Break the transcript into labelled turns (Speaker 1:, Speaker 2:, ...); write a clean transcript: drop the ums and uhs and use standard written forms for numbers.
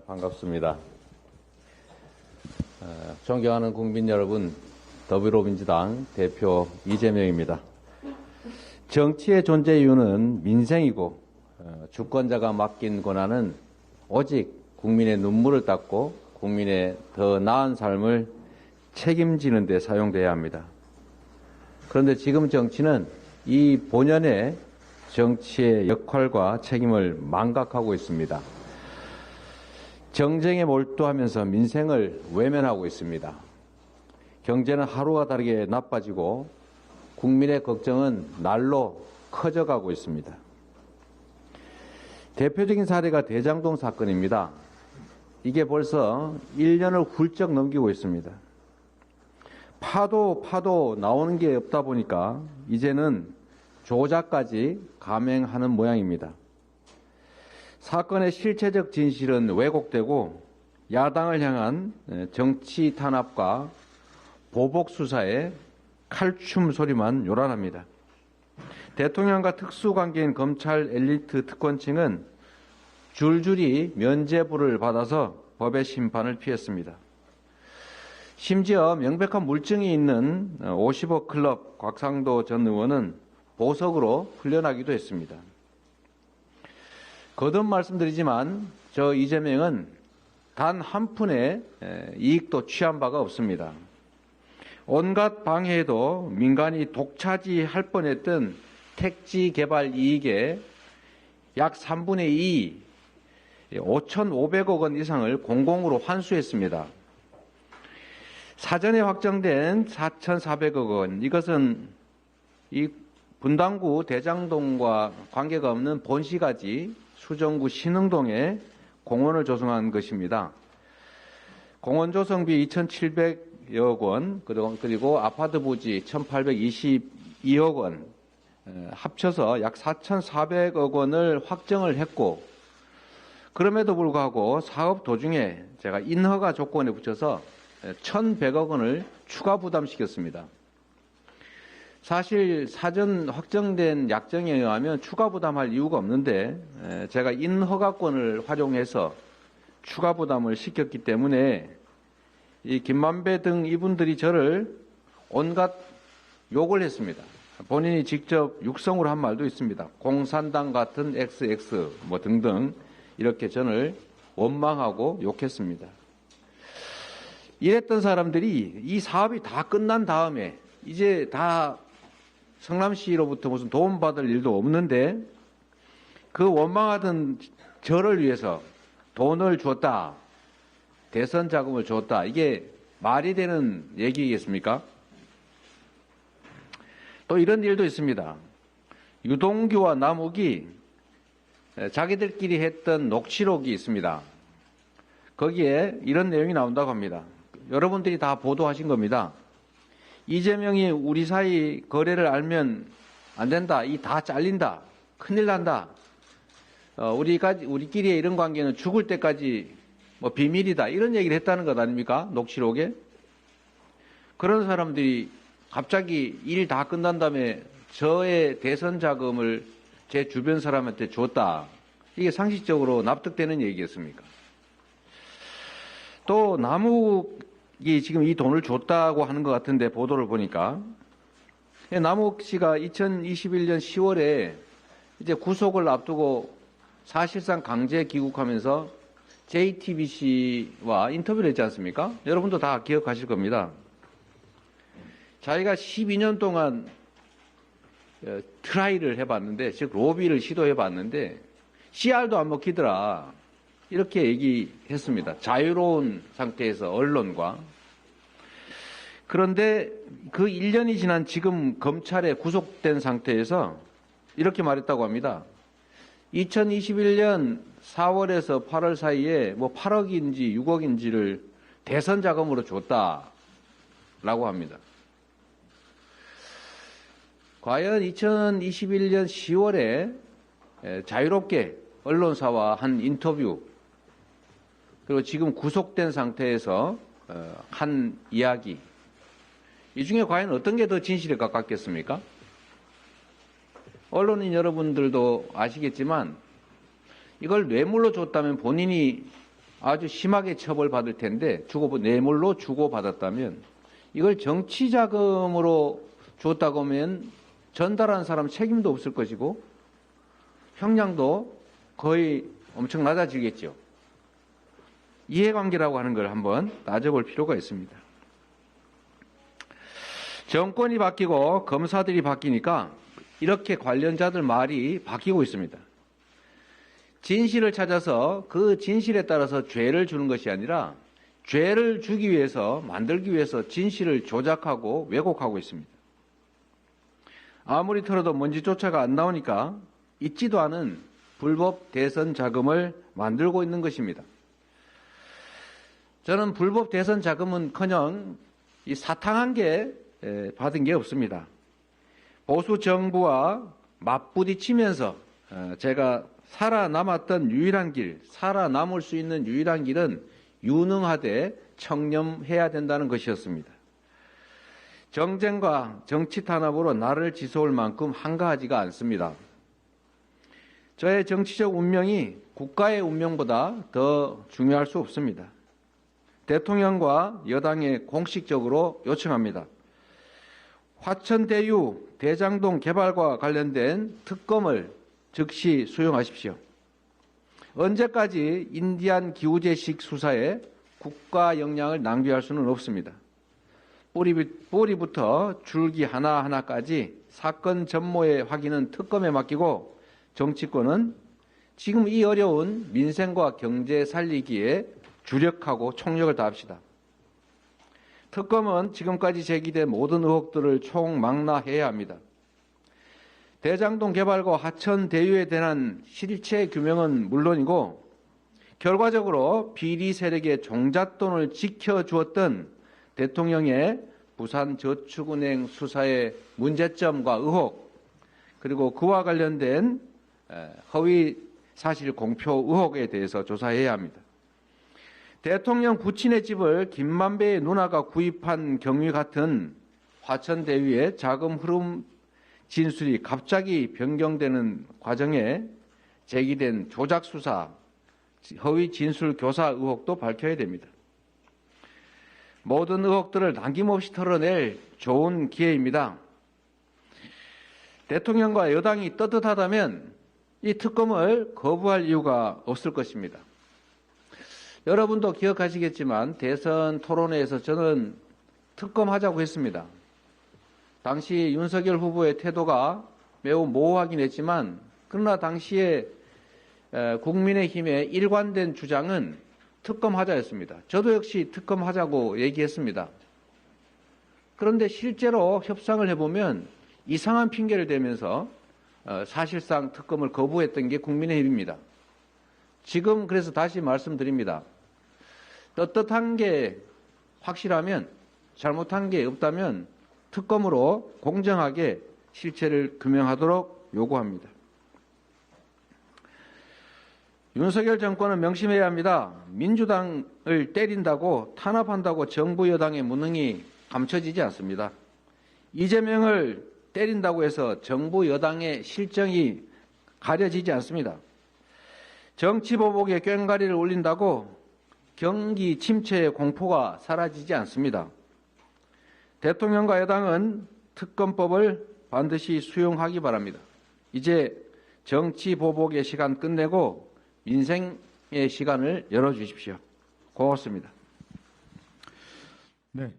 Speaker 1: 반갑습니다. 존경하는 국민 여러분, 더불어민주당 대표 이재명입니다. 정치의 존재 이유는 민생이고 주권자가 맡긴 권한은 오직 국민의 눈물을 닦고 국민의 더 나은 삶을 책임지는 데 사용돼야 합니다. 그런데 지금 정치는 이 본연의 정치의 역할과 책임을 망각하고 있습니다. 정쟁에 몰두하면서 민생을 외면하고 있습니다. 경제는 하루가 다르게 나빠지고 국민의 걱정은 날로 커져가고 있습니다. 대표적인 사례가 대장동 사건입니다. 이게 벌써 1년을 훌쩍 넘기고 있습니다. 파도 나오는 게 없다 보니까 이제는 조작까지 감행하는 모양입니다. 사건의 실체적 진실은 왜곡되고 야당을 향한 정치 탄압과 보복 수사에 칼춤 소리만 요란합니다. 대통령과 특수관계인 검찰 엘리트 특권층은 줄줄이 면죄부를 받아서 법의 심판을 피했습니다. 심지어 명백한 물증이 있는 50억 클럽 곽상도 전 의원은 보석으로 풀려나기도 했습니다. 거듭 말씀드리지만 저 이재명은 단 한 푼의 이익도 취한 바가 없습니다. 온갖 방해에도 민간이 독차지할 뻔했던 택지 개발 이익의 약 3분의 2, 5,500억 원 이상을 공공으로 환수했습니다. 사전에 확정된 4,400억 원, 이것은 이 분당구 대장동과 관계가 없는 본시가지 수정구 신흥동에 공원을 조성한 것입니다. 공원 조성비 2,700여 원, 그리고 아파트 부지 1,822억 원, 합쳐서 약 4,400억 원을 확정을 했고, 그럼에도 불구하고 사업 도중에 제가 인허가 조건에 붙여서 1,100억 원을 추가 부담시켰습니다. 사실 사전 확정된 약정에 의하면 추가 부담할 이유가 없는데 제가 인허가권을 활용해서 추가 부담을 시켰기 때문에 이 김만배 등 이분들이 저를 온갖 욕을 했습니다. 본인이 직접 육성으로 한 말도 있습니다. 공산당 같은 XX 뭐 등등 이렇게 저를 원망하고 욕했습니다. 이랬던 사람들이 이 사업이 다 끝난 다음에 이제 다 성남시로부터 무슨 도움받을 일도 없는데 그 원망하던 저를 위해서 돈을 줬다, 대선 자금을 줬다, 이게 말이 되는 얘기겠습니까? 또 이런 일도 있습니다. 유동규와 남욱이 자기들끼리 했던 녹취록이 있습니다. 거기에 이런 내용이 나온다고 합니다. 여러분들이 다 보도하신 겁니다. 이재명이 우리 사이 거래를 알면 안 된다. 이 다 잘린다. 큰일 난다. 우리끼리의 이런 관계는 죽을 때까지 뭐 비밀이다. 이런 얘기를 했다는 것 아닙니까? 녹취록에. 그런 사람들이 갑자기 일 다 끝난 다음에 저의 대선 자금을 제 주변 사람한테 줬다. 이게 상식적으로 납득되는 얘기겠습니까? 또 남욱이 지금 이 돈을 줬다고 하는 것 같은데 보도를 보니까 남욱 씨가 2021년 10월에 이제 구속을 앞두고 사실상 강제 귀국하면서 JTBC와 인터뷰를 했지 않습니까? 여러분도 다 기억하실 겁니다. 자기가 12년 동안 트라이를 해봤는데, 즉 로비를 시도해봤는데 CR도 안 먹히더라. 이렇게 얘기했습니다. 자유로운 상태에서 언론과. 그런데 그 1년이 지난 지금 검찰에 구속된 상태에서 이렇게 말했다고 합니다. 2021년 4월에서 8월 사이에 뭐 8억인지 6억인지를 대선 자금으로 줬다라고 합니다. 과연 2021년 10월에 자유롭게 언론사와 한 인터뷰, 그리고 지금 구속된 상태에서 한 이야기, 이 중에 과연 어떤 게 더 진실에 가깝겠습니까? 언론인 여러분들도 아시겠지만 이걸 뇌물로 줬다면 본인이 아주 심하게 처벌받을 텐데 뇌물로 주고받았다면 이걸 정치자금으로 줬다고 하면 전달한 사람 책임도 없을 것이고 형량도 거의 엄청 낮아지겠죠. 이해관계라고 하는 걸 한번 따져볼 필요가 있습니다. 정권이 바뀌고 검사들이 바뀌니까 이렇게 관련자들 말이 바뀌고 있습니다. 진실을 찾아서 그 진실에 따라서 죄를 주는 것이 아니라 죄를 주기 위해서, 만들기 위해서 진실을 조작하고 왜곡하고 있습니다. 아무리 털어도 먼지조차가 안 나오니까 있지도 않은 불법 대선 자금을 만들고 있는 것입니다. 저는 불법 대선 자금은커녕 이 사탕한 게 받은 게 없습니다. 보수 정부와 맞부딪히면서 제가 살아남았던 유일한 길, 살아남을 수 있는 유일한 길은 유능하되 청렴해야 된다는 것이었습니다. 정쟁과 정치 탄압으로 나를 지소할 만큼 한가하지가 않습니다. 저의 정치적 운명이 국가의 운명보다 더 중요할 수 없습니다. 대통령과 여당에 공식적으로 요청합니다. 화천대유 대장동 개발과 관련된 특검을 즉시 수용하십시오. 언제까지 인디안 기우제식 수사에 국가 역량을 낭비할 수는 없습니다. 뿌리부터 줄기 하나하나까지 사건 전모의 확인은 특검에 맡기고 정치권은 지금 이 어려운 민생과 경제 살리기에 주력하고 총력을 다합시다. 특검은 지금까지 제기된 모든 의혹들을 총망라해야 합니다. 대장동 개발과 하천대유에 대한 실체 규명은 물론이고 결과적으로 비리 세력의 종잣돈을 지켜주었던 대통령의 부산저축은행 수사의 문제점과 의혹 그리고 그와 관련된 허위 사실 공표 의혹에 대해서 조사해야 합니다. 대통령 부친의 집을 김만배의 누나가 구입한 경위 같은 화천대유의 자금 흐름 진술이 갑자기 변경되는 과정에 제기된 조작 수사, 허위 진술 교사 의혹도 밝혀야 됩니다. 모든 의혹들을 남김없이 털어낼 좋은 기회입니다. 대통령과 여당이 떳떳하다면 이 특검을 거부할 이유가 없을 것입니다. 여러분도 기억하시겠지만 대선 토론회에서 저는 특검하자고 했습니다. 당시 윤석열 후보의 태도가 매우 모호하긴 했지만 그러나 당시에 국민의힘의 일관된 주장은 특검하자였습니다. 저도 역시 특검하자고 얘기했습니다. 그런데 실제로 협상을 해보면 이상한 핑계를 대면서 사실상 특검을 거부했던 게 국민의힘입니다. 지금 그래서 다시 말씀드립니다. 떳떳한 게 확실하면 잘못한 게 없다면 특검으로 공정하게 실체를 규명하도록 요구합니다. 윤석열 정권은 명심해야 합니다. 민주당을 때린다고 탄압한다고 정부 여당의 무능이 감춰지지 않습니다. 이재명을 때린다고 해서 정부 여당의 실정이 가려지지 않습니다. 정치보복에 꽹과리를 울린다고 경기 침체의 공포가 사라지지 않습니다. 대통령과 여당은 특검법을 반드시 수용하기 바랍니다. 이제 정치보복의 시간 끝내고 민생의 시간을 열어주십시오. 고맙습니다.
Speaker 2: 네.